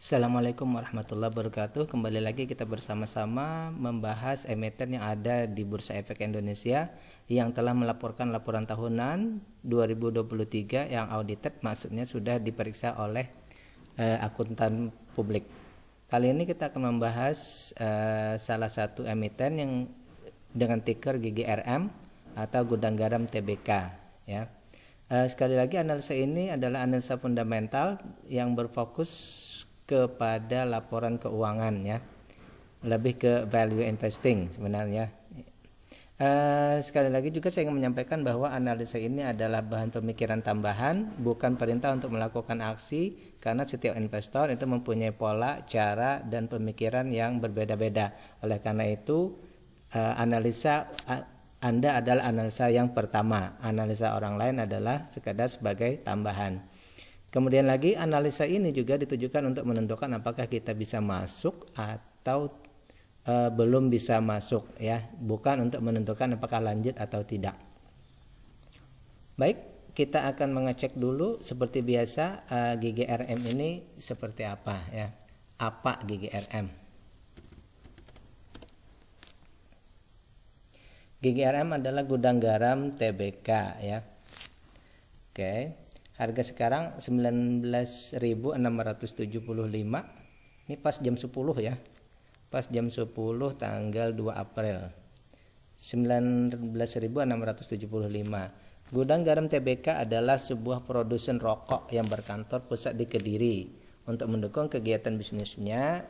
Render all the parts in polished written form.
Assalamualaikum warahmatullahi wabarakatuh. Kembali lagi kita bersama-sama membahas emiten yang ada di Bursa Efek Indonesia yang telah melaporkan laporan tahunan 2023 yang audited, maksudnya sudah diperiksa oleh akuntan publik. Kali ini kita akan membahas salah satu emiten yang dengan ticker GGRM atau Gudang Garam Tbk, ya. Sekali lagi, analisa ini adalah analisa fundamental yang berfokus kepada laporan keuangan, ya, lebih ke value investing sebenarnya. Sekali lagi juga saya ingin menyampaikan bahwa analisa ini adalah bahan pemikiran tambahan, bukan perintah untuk melakukan aksi, karena setiap investor itu mempunyai pola, cara, dan pemikiran yang berbeda-beda. Oleh karena itu, analisa Anda adalah analisa yang pertama, analisa orang lain adalah sekadar sebagai tambahan. Kemudian lagi, analisa ini juga ditujukan untuk menentukan apakah kita bisa masuk atau belum bisa masuk, ya, bukan untuk menentukan apakah lanjut atau tidak. Baik, kita akan mengecek dulu seperti biasa GGRM ini seperti apa, ya. Apa GGRM? GGRM adalah Gudang Garam Tbk, ya. Oke. Harga sekarang 19.675. Ini pas jam 10, ya. Pas jam 10 tanggal 2 April. 19.675. Gudang Garam Tbk adalah sebuah produsen rokok yang berkantor pusat di Kediri. Untuk mendukung kegiatan bisnisnya,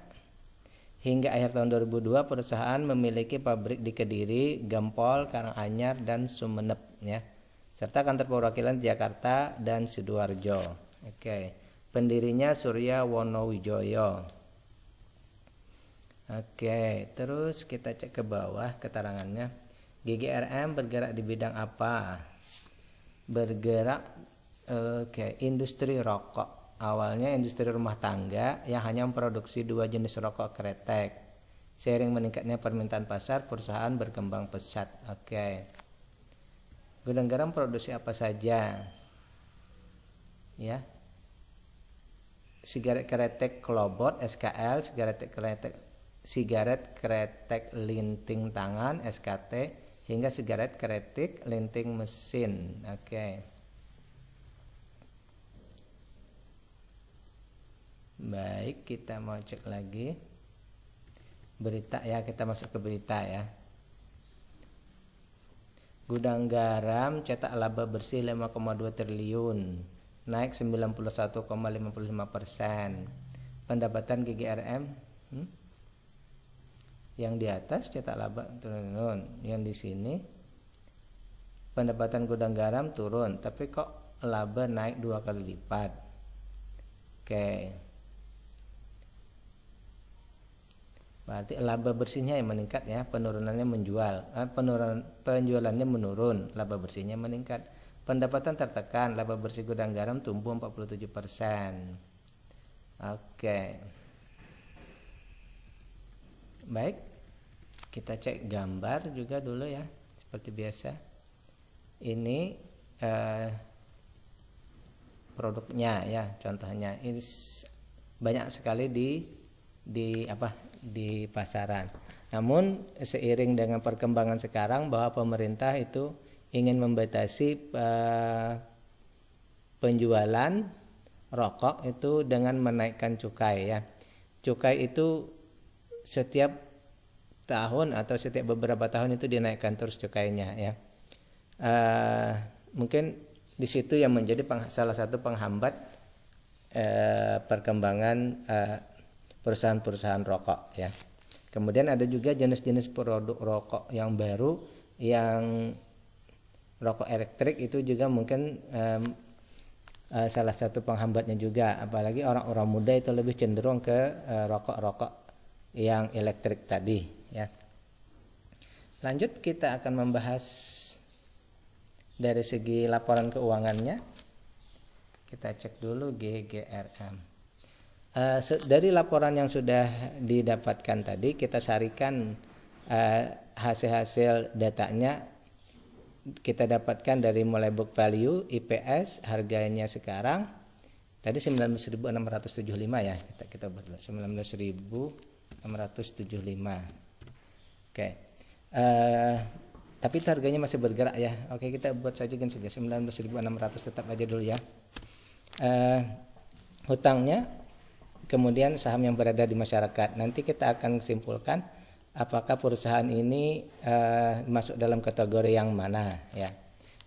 hingga akhir tahun 2002 perusahaan memiliki pabrik di Kediri, Gempol, Karanganyar, dan Sumeneb, ya, serta kantor perwakilan di Jakarta dan Sidoarjo. Oke. Pendirinya Surya Wonowijoyo. Oke, terus kita cek ke bawah keterangannya. GGRM bergerak di bidang apa? Bergerak industri rokok. Awalnya industri rumah tangga yang hanya memproduksi 2 jenis rokok kretek. Seiring meningkatnya permintaan pasar, perusahaan berkembang pesat. Oke. Gudang Garam produksi apa saja? Ya. Sigaret kretek Klobot SKL, sigaret kretek linting tangan SKT, hingga sigaret kretek linting mesin. Oke. Baik, kita mau cek lagi berita, ya. Kita masuk ke berita, ya. Gudang Garam cetak laba bersih 5,2 triliun, naik 91,55%. Pendapatan GGRM yang di atas cetak laba turun, yang di sini pendapatan Gudang Garam turun, tapi kok laba naik 2 kali lipat. Oke. Berarti laba bersihnya yang meningkat, ya, penurunannya penjualannya menurun, laba bersihnya meningkat. Pendapatan tertekan, laba bersih Gudang Garam tumbuh 47%. Oke. Baik, kita cek gambar juga dulu, ya, seperti biasa. Ini produknya, ya, contohnya ini banyak sekali di pasaran. Namun seiring dengan perkembangan sekarang bahwa pemerintah itu ingin membatasi penjualan rokok itu dengan menaikkan cukai, ya. Cukai itu setiap tahun atau setiap beberapa tahun itu dinaikkan terus cukainya, ya. Mungkin di situ yang menjadi salah satu penghambat perkembangan perusahaan-perusahaan rokok, ya. Kemudian ada juga jenis-jenis produk rokok yang baru, yang rokok elektrik itu juga mungkin salah satu penghambatnya juga, apalagi orang-orang muda itu lebih cenderung ke rokok-rokok yang elektrik tadi, ya. Lanjut, kita akan membahas dari segi laporan keuangannya. Kita cek dulu GGRM. Dari laporan yang sudah didapatkan tadi, kita sarikan hasil-hasil datanya. Kita dapatkan dari mulai book value, IPS, harganya sekarang, Tadi 19.675 ya, kita buat 19.675. Oke. Tapi harganya masih bergerak ya. Oke, kita buat saja 19.600 tetap aja dulu ya. Hutangnya, kemudian saham yang berada di masyarakat. Nanti kita akan simpulkan apakah perusahaan ini masuk dalam kategori yang mana ya.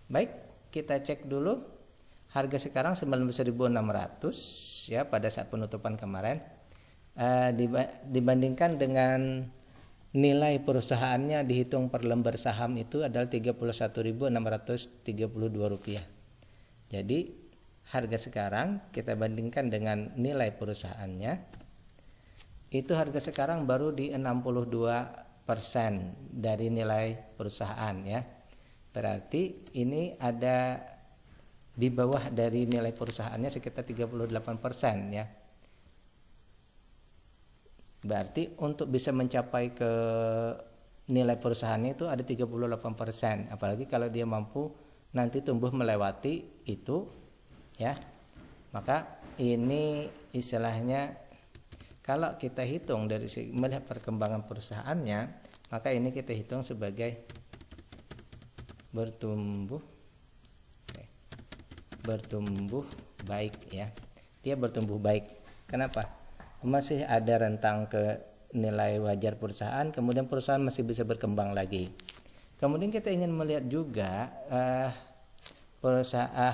Baik, kita cek dulu harga sekarang 19.600 ya pada saat penutupan kemarin, dibandingkan dengan nilai perusahaannya dihitung per lembar saham itu adalah Rp31.632. Jadi harga sekarang kita bandingkan dengan nilai perusahaannya, itu harga sekarang baru di 62% dari nilai perusahaan ya. Berarti ini ada di bawah dari nilai perusahaannya sekitar 38% ya. Berarti untuk bisa mencapai ke nilai perusahaannya itu ada 38%. Apalagi kalau dia mampu nanti tumbuh melewati itu ya. Maka ini istilahnya kalau kita hitung dari melihat perkembangan perusahaannya, maka ini kita hitung sebagai bertumbuh baik ya. Dia bertumbuh baik. Kenapa? Masih ada rentang ke nilai wajar perusahaan, kemudian perusahaan masih bisa berkembang lagi. Kemudian kita ingin melihat juga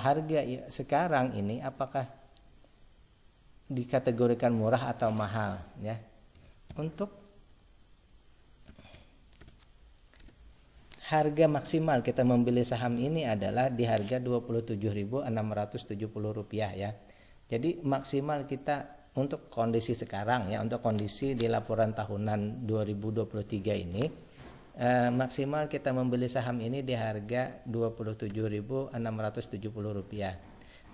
harga sekarang ini apakah dikategorikan murah atau mahal ya. Untuk harga maksimal kita membeli saham ini adalah di harga Rp27.670 ya. Jadi maksimal kita untuk kondisi sekarang ya, untuk kondisi di laporan tahunan 2023 ini, maksimal kita membeli saham ini di harga Rp27.670.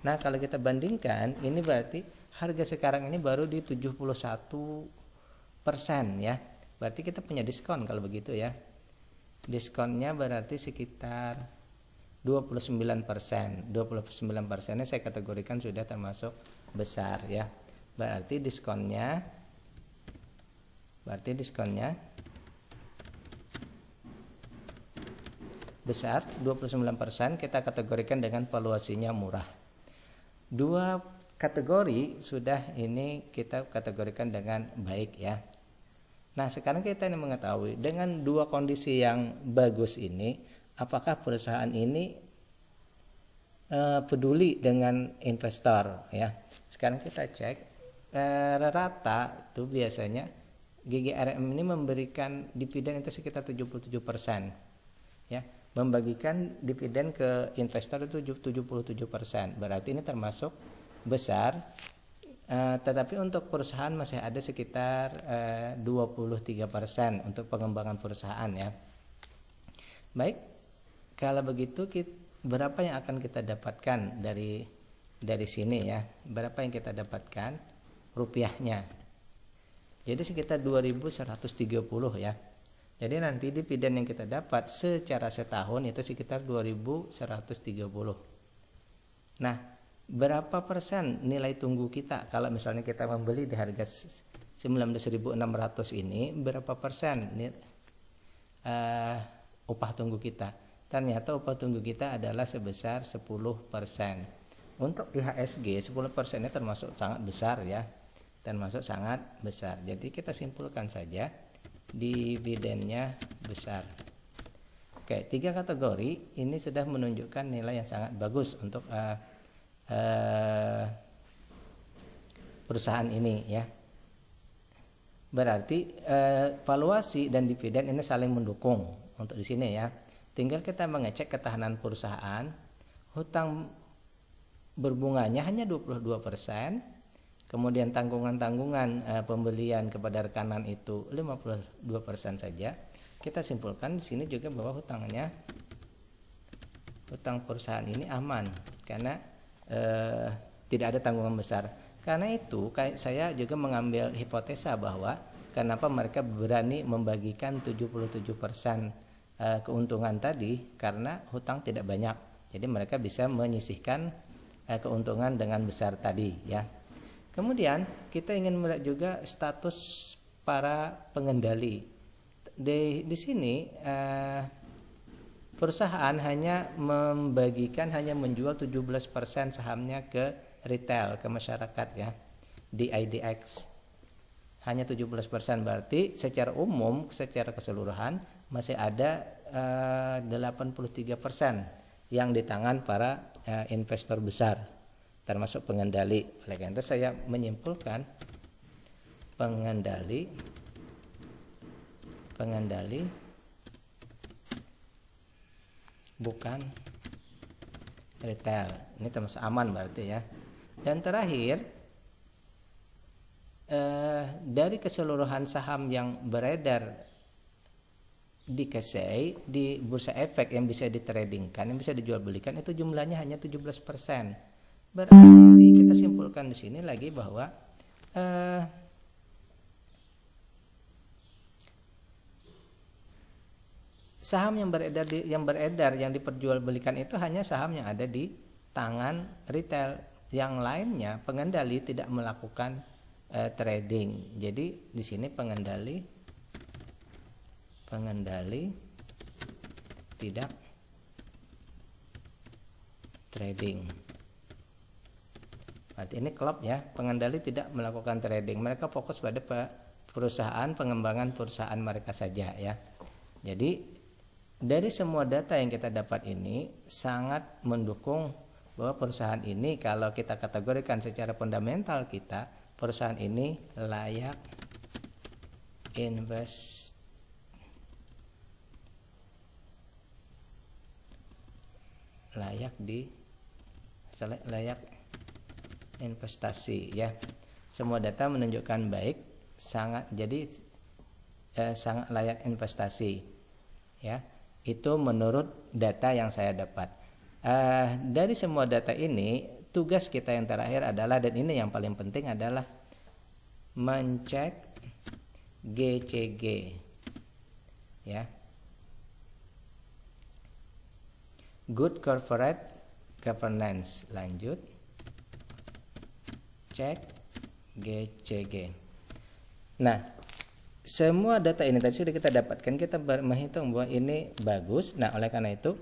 Nah, kalau kita bandingkan ini berarti harga sekarang ini baru di 71% ya. Berarti kita punya diskon kalau begitu ya. Diskonnya berarti sekitar 29%. 29% nya saya kategorikan sudah termasuk besar ya. Berarti diskonnya besar, 29%, kita kategorikan dengan valuasinya murah. Dua kategori sudah ini kita kategorikan dengan baik ya. Nah, sekarang kita ingin mengetahui dengan dua kondisi yang bagus ini, apakah perusahaan ini peduli dengan investor ya. Sekarang kita cek rata itu biasanya GGRM ini memberikan dividen itu sekitar 77% ya. Membagikan dividen ke investor itu 77%. Berarti ini termasuk besar. Tetapi untuk perusahaan masih ada sekitar 23% untuk pengembangan perusahaan ya. Baik, kalau begitu berapa yang akan kita dapatkan dari sini ya? Berapa yang kita dapatkan rupiahnya? Jadi sekitar 2.130 ya. Jadi nanti dividen yang kita dapat secara setahun itu sekitar 2.130. Nah, berapa persen nilai tunggu kita kalau misalnya kita membeli di harga 19.600 ini, berapa persen upah tunggu kita? Ternyata upah tunggu kita adalah sebesar 10%. Untuk IHSG 10%-nya termasuk sangat besar ya, termasuk sangat besar. Jadi kita simpulkan saja dividennya besar. Oke, 3 kategori ini sudah menunjukkan nilai yang sangat bagus untuk perusahaan ini ya. Berarti valuasi dan dividen ini saling mendukung untuk di sini ya. Tinggal kita mengecek ketahanan perusahaan. Hutang berbunganya hanya 22%. Kemudian tanggungan-tanggungan pembelian kepada rekanan itu 52% saja. Kita simpulkan di sini juga bahwa hutang perusahaan ini aman karena tidak ada tanggungan besar. Karena itu saya juga mengambil hipotesa bahwa kenapa mereka berani membagikan 77% keuntungan tadi, karena hutang tidak banyak. Jadi mereka bisa menyisihkan keuntungan dengan besar tadi ya. Kemudian kita ingin melihat juga status para pengendali. Di sini perusahaan hanya menjual 17% sahamnya ke retail, ke masyarakat ya, di IDX. Hanya 17%, berarti secara umum, secara keseluruhan masih ada 83% yang di tangan para investor besar, termasuk pengendali. Oleh karena itu saya menyimpulkan pengendali bukan retail. Ini termasuk aman berarti ya. Dan terakhir, dari keseluruhan saham yang beredar di KSEI, di bursa efek yang bisa ditradingkan, yang bisa dijual belikan, itu jumlahnya hanya 17%. Berarti kita simpulkan di sini lagi bahwa saham yang beredar yang diperjualbelikan itu hanya saham yang ada di tangan retail. Yang lainnya pengendali tidak melakukan trading. Jadi di sini pengendali tidak trading. Berarti ini klub ya, pengendali tidak melakukan trading. Mereka fokus pada perusahaan, pengembangan perusahaan mereka saja ya. Jadi dari semua data yang kita dapat ini sangat mendukung bahwa perusahaan ini, kalau kita kategorikan secara fundamental kita, perusahaan ini layak investasi ya. Semua data menunjukkan baik, sangat layak investasi ya. Itu menurut data yang saya dapat. Dari semua data ini, tugas kita yang terakhir adalah, dan ini yang paling penting adalah mencek GCG ya. Good Corporate Governance. Lanjut, cek GCG. Nah, semua data ini tadi sudah kita dapatkan, kita menghitung bahwa ini bagus. Nah, oleh karena itu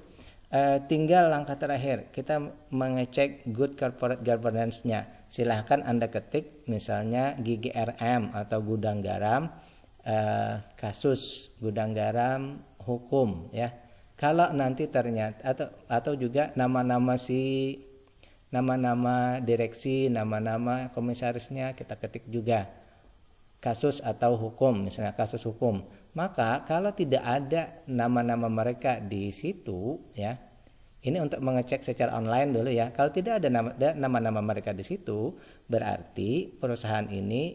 tinggal langkah terakhir, kita mengecek good corporate governance-nya. Silahkan Anda ketik misalnya GGRM atau gudang garam, kasus gudang garam hukum ya. Kalau nanti ternyata atau juga nama-nama direksi, nama-nama komisarisnya kita ketik juga kasus atau hukum, misalnya kasus hukum. Maka kalau tidak ada nama-nama mereka di situ ya, ini untuk mengecek secara online dulu ya. Kalau tidak ada nama-nama mereka di situ, berarti perusahaan ini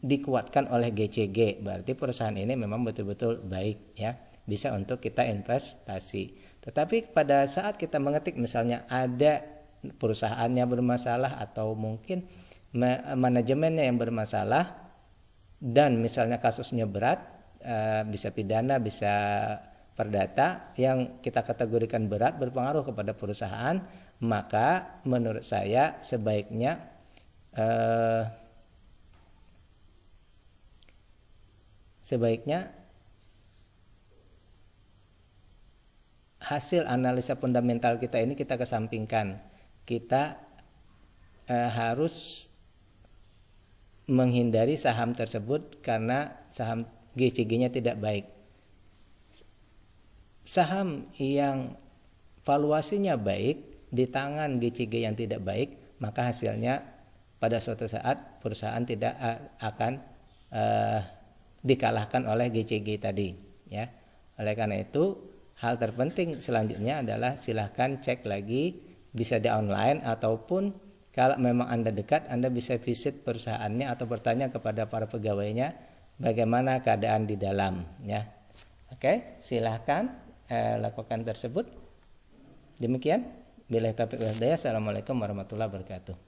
dikuatkan oleh GCG. Berarti perusahaan ini memang betul-betul baik ya, bisa untuk kita investasi. Tetapi pada saat kita mengetik misalnya ada perusahaannya bermasalah atau mungkin manajemennya yang bermasalah, dan misalnya kasusnya berat, bisa pidana, bisa perdata, yang kita kategorikan berat, berpengaruh kepada perusahaan, maka menurut saya sebaiknya hasil analisa fundamental kita ini kita kesampingkan. Kita harus menghindari saham tersebut karena saham GCG-nya tidak baik. Saham yang valuasinya baik di tangan GCG yang tidak baik, maka hasilnya pada suatu saat perusahaan tidak akan dikalahkan oleh GCG tadi ya. Oleh karena itu, hal terpenting selanjutnya adalah silahkan cek lagi, bisa di online ataupun kalau memang Anda dekat, Anda bisa visit perusahaannya atau bertanya kepada para pegawainya bagaimana keadaan di dalam ya. Oke, silahkan lakukan tersebut. Demikian, billahi taufiq wal hidayah. Assalamualaikum warahmatullahi wabarakatuh.